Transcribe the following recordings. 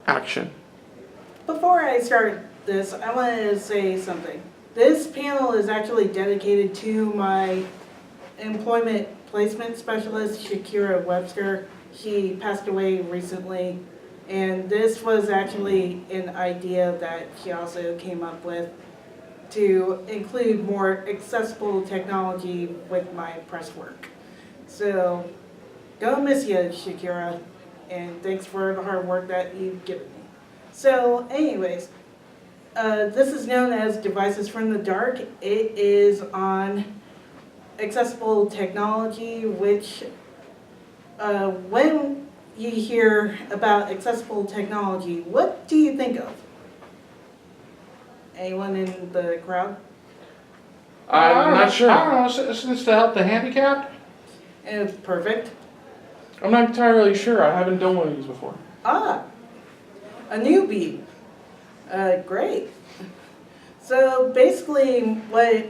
action. Before I start this, I wanted to say something. This panel is actually dedicated to my employment placement specialist, Shakira Webster. She passed away recently, and this was actually an idea that she also came up with to include more accessible technology with my press work. So, don't miss you, Shakira, and thanks for the hard work that you've given me. So, anyways, this is known as Devices from the Dark. It is on accessible technology, which when you hear about accessible technology, what do you think of? Anyone in the crowd? I'm not sure. I don't know, is this to help the handicapped? Perfect. I'm not entirely sure. I haven't done one of these before. Ah, a newbie. Great. So basically what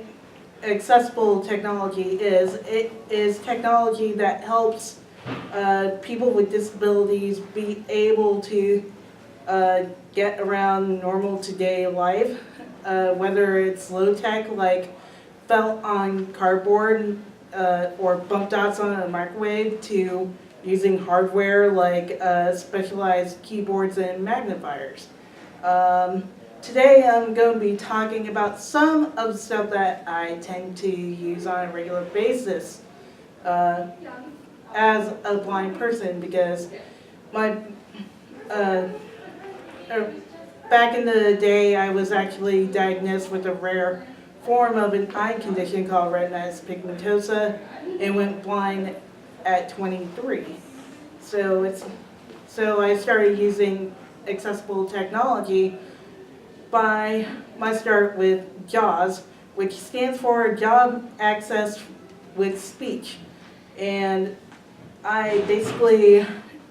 accessible technology is, it is technology that helps people with disabilities be able to get around normal today life, whether it's low tech like felt on cardboard or bump dots on a microwave to using hardware like specialized keyboards and magnifiers. Today I'm going to be talking about some of the stuff that I tend to use on a regular basis as a blind person, because my back in the day I was actually diagnosed with a rare form of an eye condition called retinitis pigmentosa and went blind at 23. So I started using accessible technology by my start with JAWS, which stands for Job Access with Speech. And I basically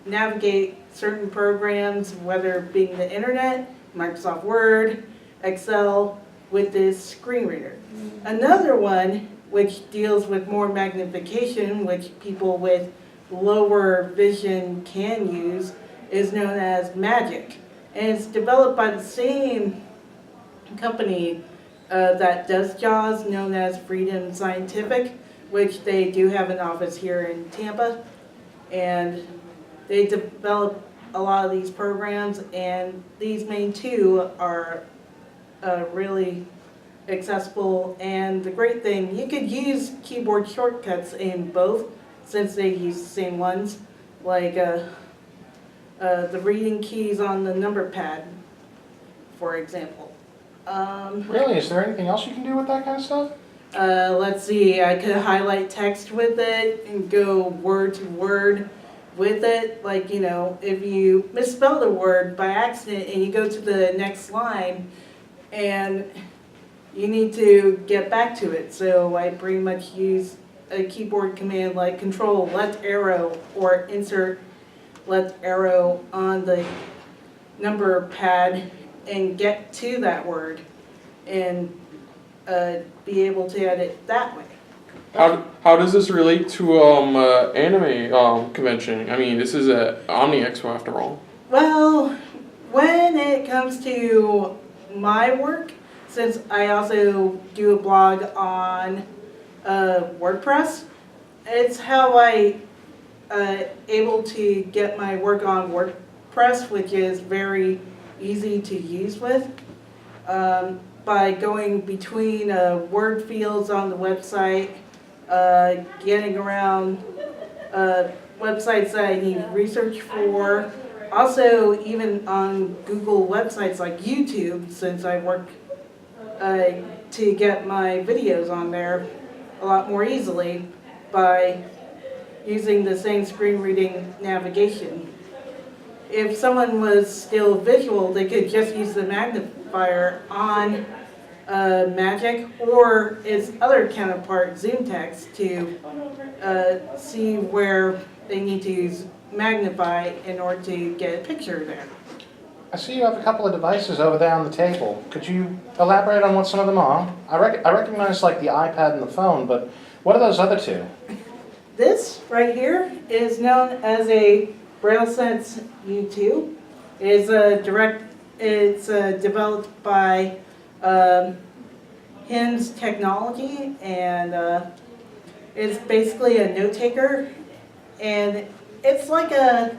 navigate certain programs, whether it being the internet, Microsoft Word, Excel, with this screen reader. Another one, which deals with more magnification, which people with lower vision can use, is known as Magic. And it's developed by the same company that does JAWS, known as Freedom Scientific, which they do have an office here in Tampa. And they develop a lot of these programs, and these main two are really accessible. And the great thing, you could use keyboard shortcuts in both, since they use the same ones, like the reading keys on the number pad, for example. Really? Is there anything else you can do with that kind of stuff? Let's see, I could highlight text with it and go word to word with it. Like, you know, if you misspell the word by accident and you go to the next line and you need to get back to it. So I pretty much use a keyboard command like Control left arrow or insert left arrow on the number pad and get to that word and be able to edit that way. How does this relate to anime convention? I mean, this is a Omni Expo after all. Well, when it comes to my work, since I also do a blog on WordPress, it's how I able to get my work on WordPress, which is very easy to use with, by going between word fields on the website, getting around websites that I need research for. Also, even on Google websites like YouTube, since I work to get my videos on there a lot more easily by using the same screen reading navigation. If someone was still visual, they could just use the magnifier on Magic or its other counterpart, Zoom Text, to see where they need to use magnify in order to get a picture there. I see you have a couple of devices over there on the table. Could you elaborate on what some of them are? I recognize like the iPad and the phone, but what are those other two? This right here is known as a BrailleSense U2. It's developed by Assistive Technology, and it's basically a note taker, and it's like a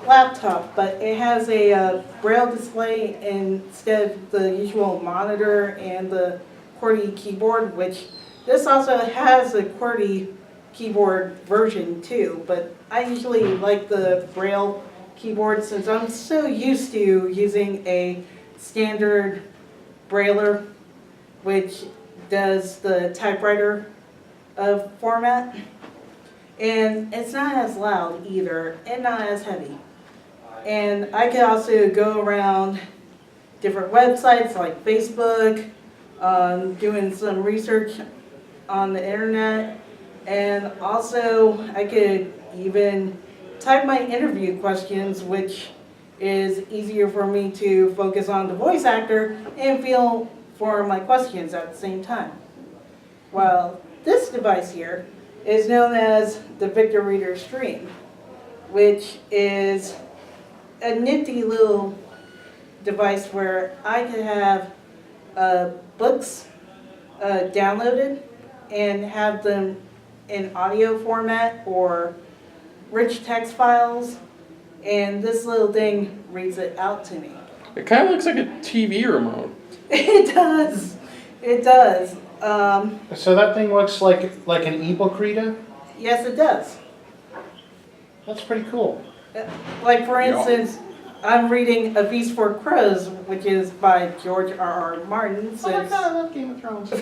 laptop, but it has a braille display instead of the usual monitor and the QWERTY keyboard, which this also has a QWERTY keyboard version too, but I usually like the braille keyboard since I'm so used to using a standard brailler, which does the typewriter format. And it's not as loud either, and not as heavy. And I can also go around different websites like Facebook, doing some research on the internet, and also I could even type my interview questions, which is easier for me to focus on the voice actor and feel for my questions at the same time. While this device here is known as the Victor Reader Stream, which is a nifty little device where I could have books downloaded and have them in audio format or rich text files, and this little thing reads it out to me. It kind of looks like a TV remote. It does. It does. So that thing looks like an ebook reader? Yes, it does. That's pretty cool. Like, for instance, I'm reading A Feast for Crows, which is by George R.R. Martin. Oh my god, I love Game of Thrones.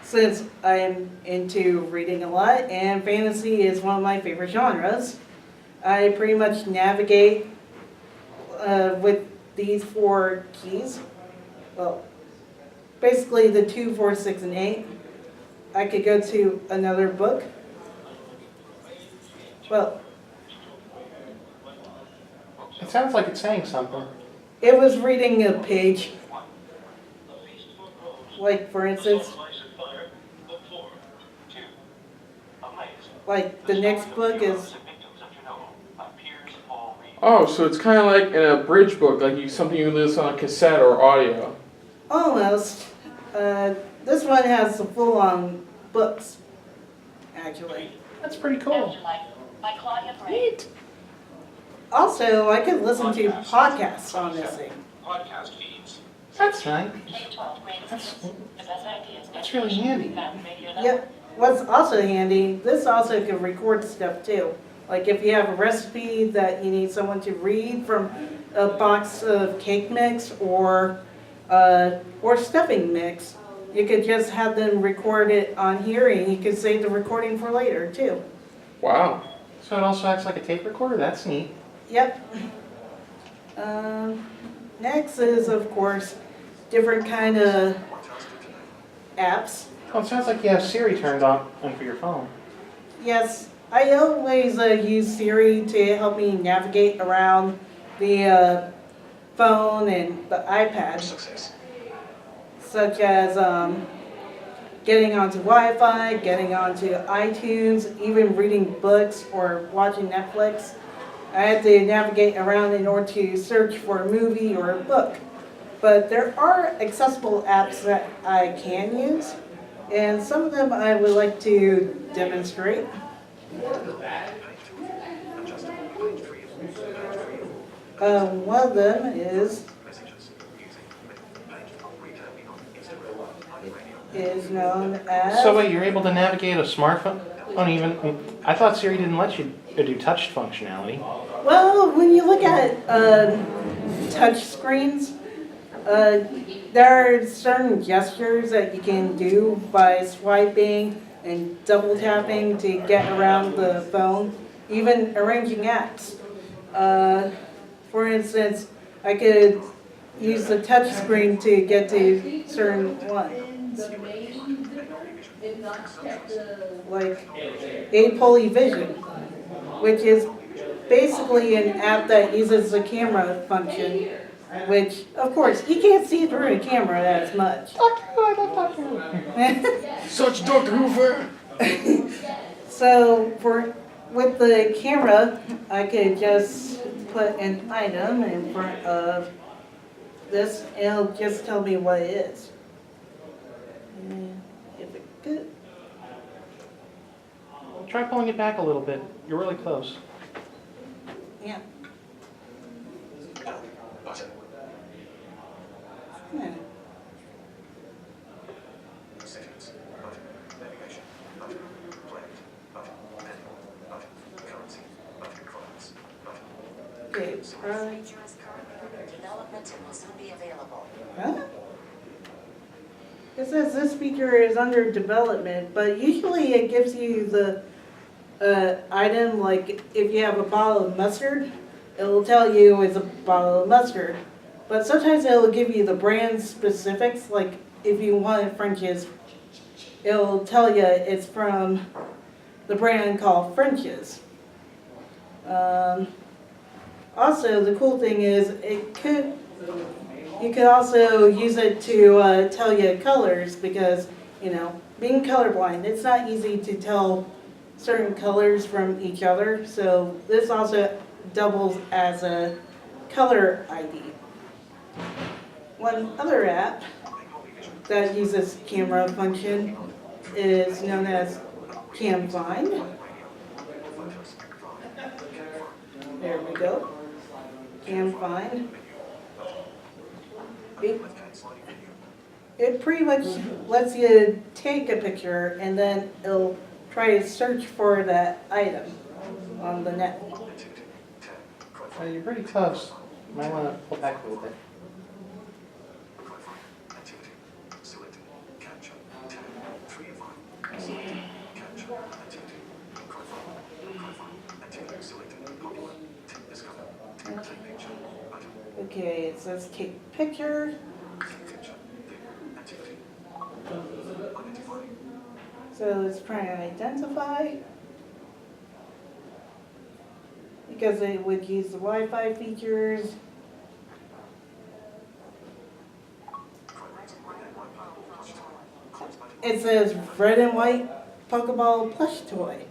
Since I'm into reading a lot, and fantasy is one of my favorite genres, I pretty much navigate with these 4 keys. Well, basically the 2, 4, 6, and 8. I could go to another book. Well, It sounds like it's saying something. it was reading a page. Like, for instance, like the next book is, Oh, so it's kind of like in a bridge book, like something you listen on cassette or audio. almost, this one has the full-on books, actually. That's pretty cool. Neat. Also, I could listen to podcasts on this thing. Podcast feeds. That's nice. That's really handy. Yep. What's also handy, this also can record stuff too. Like if you have a recipe that you need someone to read from a box of cake mix or stuffing mix, you could just have them record it on here, and you could save the recording for later too. Wow. So it also acts like a tape recorder? That's neat. Yep. Next is, of course, different kind of apps. Oh, it sounds like you have Siri turned on for your phone. Yes, I always use Siri to help me navigate around the phone and the iPad, such as getting onto Wi-Fi, getting onto iTunes, even reading books or watching Netflix. I had to navigate around in order to search for a movie or a book. But there are accessible apps that I can use, and some of them I would like to demonstrate. One of them is known as... So wait, you're able to navigate a smartphone? I thought Siri didn't let you do touch functionality. Well, when you look at touch screens, there are certain gestures that you can do by swiping and double tapping to get around the phone, even arranging apps. For instance, I could use the touch screen to get to certain ones, like Vision, which is basically an app that uses the camera function, which, of course, you can't see through the camera as much. Such Dr. Hoover. So, for with the camera, I could just put an item in front of this and it'll just tell me what it is. And if it could, Try pulling it back a little bit. You're really close. yeah. Button. Yeah. Settings. Button. Navigation. Button. Planned. Button. Menu. Button. Currency. Button. Products. Button. Okay, Feature is currently under development and will soon be available. huh? It says this feature is under development, but usually it gives you the item, like if you have a bottle of mustard, it will tell you it's a bottle of mustard. But sometimes it will give you the brand specifics, like if you wanted French's, it will tell you it's from the brand called French's. Also, the cool thing is you could also use it to tell you colors because, you know, being colorblind, it's not easy to tell certain colors from each other. So this also doubles as a color ID. One other app that uses camera function is known as Cam Find. There we go. Cam Find. It pretty much lets you take a picture and then it'll try to search for that item on the net. You're pretty close. You might want to pull back a little bit. Activity. Selected. Capture. Tab. 3 of 5. Selected. Capture. Activity. Profile. Activity selected. Popular. Discover. Take picture. Button. Okay, it says take picture. Take picture. Then. Activity. Identify. So it's trying to identify. Because it would use the Wi-Fi features. It says red and white Pokeball plush toy.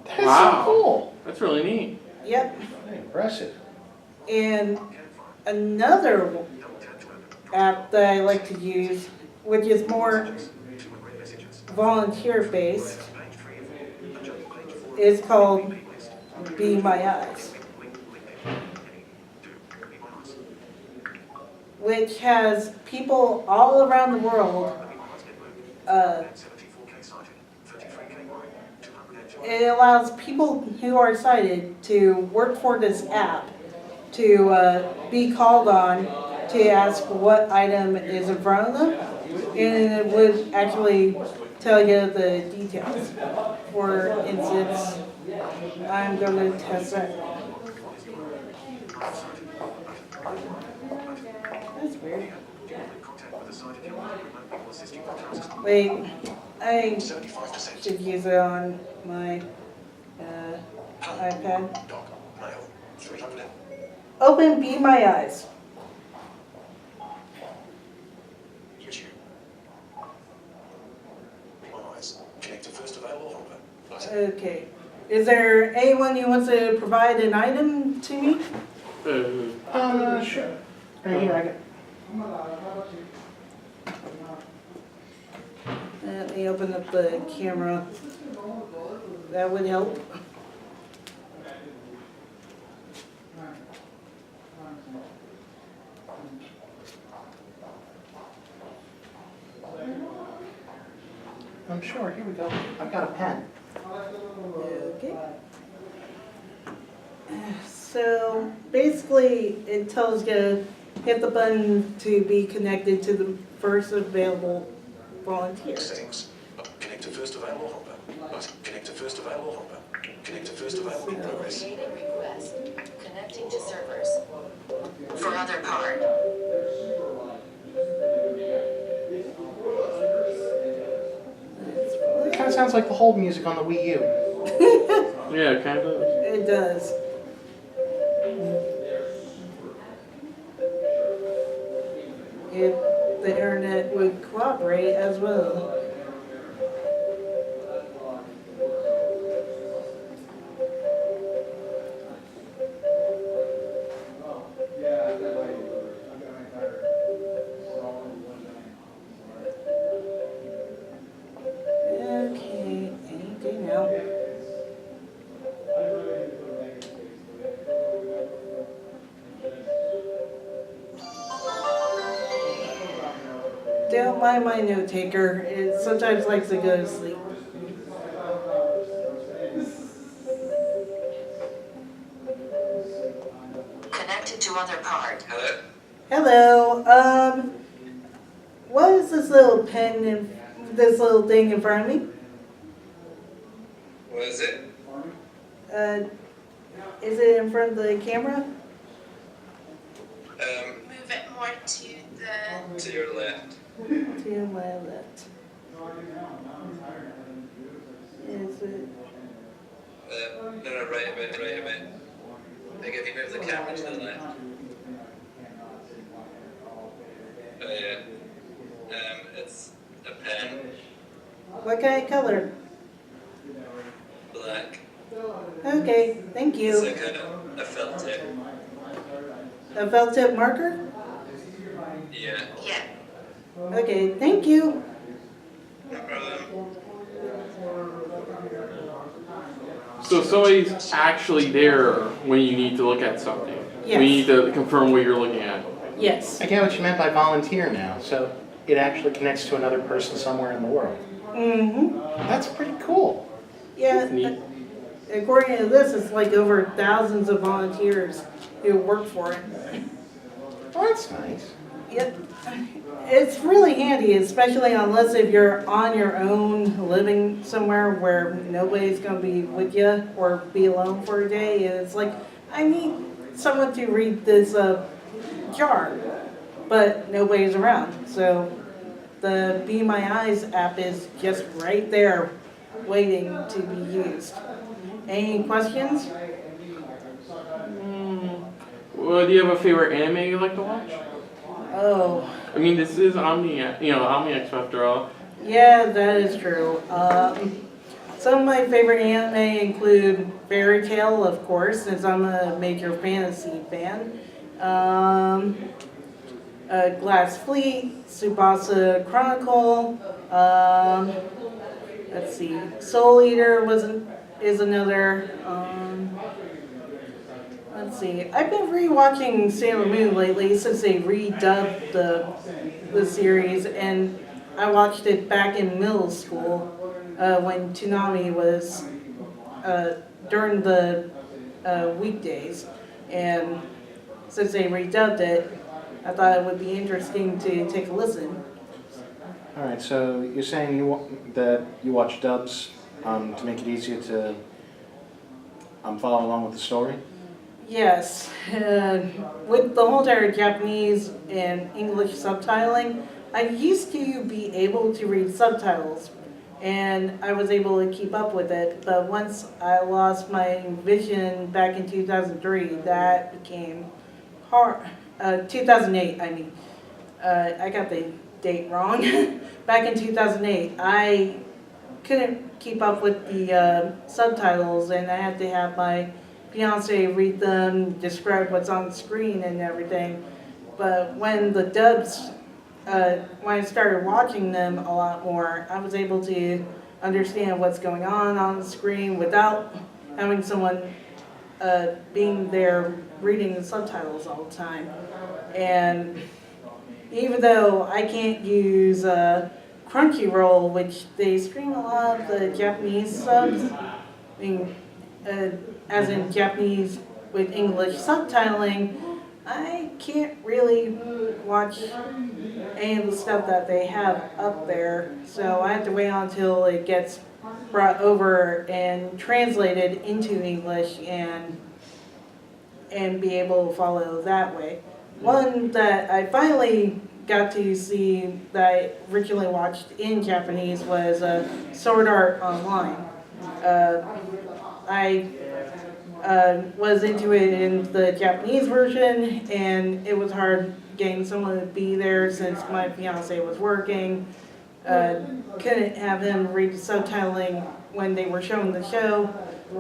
That's Wow. so cool. That's really neat. Yep. Very impressive. And another app that I like to use, which is more volunteer-based, is called Be My Eyes, which has people all around the world. It allows people who are sighted to work for this app to be called on to ask what item is in front of them, and it would actually tell you the details. For instance, I'm going to test that. That's weird. Wait, I should use it on my iPad. Dog. Male. 300. Open Be My Eyes. YouTube. Be My Eyes. Connect to first available holder. Button. Okay. Is there anyone who wants to provide an item to me? Sure. Right here, I got. Let me open up the camera. That would help. I'm sure. Here we go. I've got a pen. Okay. So basically, it tells you hit the button to be connected to the first available volunteer. Settings. Connect to first available holder. Button. Connect to first available holder. Connect to first available in progress. Creating request. Connecting to servers. For other part. It kind of sounds like the hold music on the Wii U. Yeah, kind of. It does. If the internet would cooperate as well. mind my note taker. It sometimes likes to go to sleep. Connected to other part. Hello? Hello. What is this little pen and this little thing in front of me? What is it? Is it in front of the camera? Move it more to the... To your left. To my left. Is it? No, right a bit. Like if you move the camera to the left. Oh yeah. It's a pen, What kind of color? black. Okay, thank It's you. like a felt tip. A felt tip marker? Yeah. Yeah. Okay, thank you. No problem. So somebody's actually there when you need to look at something. Yes. We need to confirm what you're looking at. Yes. I get what you meant by volunteer now, so it actually connects to another person somewhere in the world. Mm-hmm. That's pretty cool. Yeah, Neat. according to this, it's like over thousands of volunteers who work for it. Well, that's nice. Yep. It's really handy, especially unless if you're on your own living somewhere where nobody's going to be with you or be alone for a day. And it's like, I need someone to read this jar, but nobody's around. So the Be My Eyes app is just right there waiting to be used. Any questions? Well, do you have a favorite anime you like to watch? Oh, I mean, this is Omni Expo after all. yeah, that is true. Some of my favorite anime include Fairy Tail, of course, since I'm a major fantasy fan. Glass Fleet, Tsubasa Chronicle. Let's see, Soul Eater is another. Let's see. I've been rewatching Sailor Moon lately since they redubbed the series, and I watched it back in middle school when Toonami was during the weekdays, and since they redubbed it, I thought it would be interesting to take a listen. All right, so you're saying that you watch dubs to make it easier to follow along with the story? Yes, with the whole entire Japanese and English subtitling, I used to be able to read subtitles, and I was able to keep up with it, but once I lost my vision back in 2003, that became hard. 2008, I mean. I got the date wrong. Back in 2008, I couldn't keep up with the subtitles, and I had to have my fiance read them, describe what's on the screen and everything. But when the dubs, when I started watching them a lot more, I was able to understand what's going on the screen without having someone being there reading the subtitles all the time. And even though I can't use Crunchyroll, which they stream a lot of the Japanese subs, I mean, as in Japanese with English subtitling, I can't really watch any of the stuff that they have up there. So I have to wait until it gets brought over and translated into English and be able to follow that way. One that I finally got to see that I originally watched in Japanese was Sword Art Online. I was into it in the Japanese version, and it was hard getting someone to be there since my fiance was working. Couldn't have him read the subtitling when they were showing the show.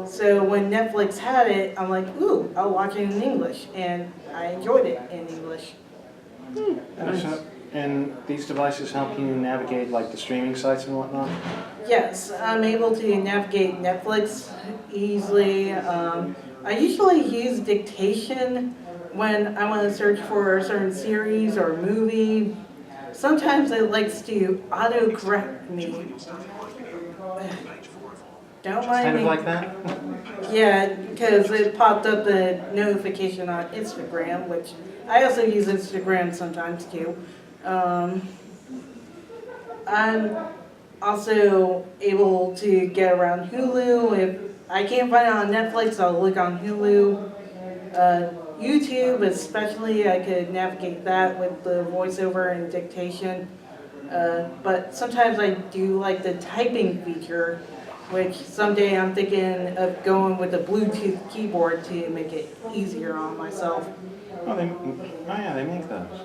So when Netflix had it, I'm like, ooh, I'll watch it in English, and I enjoyed it in English. And these devices help you navigate like the streaming sites and whatnot? Yes, I'm able to navigate Netflix easily. I usually use dictation when I want to search for a certain series or movie. sometimes it likes to auto-correct me. Don't mind Kind me. of like that? Yeah, because it popped up a notification on Instagram, which I also use Instagram sometimes too. I'm also able to get around Hulu. If I can't find it on Netflix, I'll look on Hulu. YouTube especially, I could navigate that with the voiceover and dictation. But sometimes I do like the typing feature, which someday I'm thinking of going with a Bluetooth keyboard to make it easier on myself. Oh, yeah, they make those.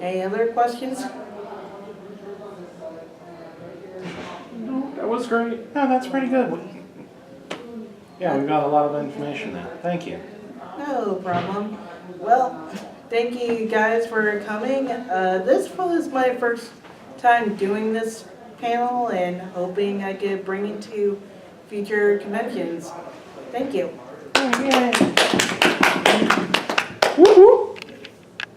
Any other questions? That was great. No, that's pretty good. Yeah, we got a lot of information there. Thank you. No problem. Well, thank you guys for coming. This was my first time doing this panel and hoping I could bring it to future conventions. Thank you. Oh, yay. Woo woo.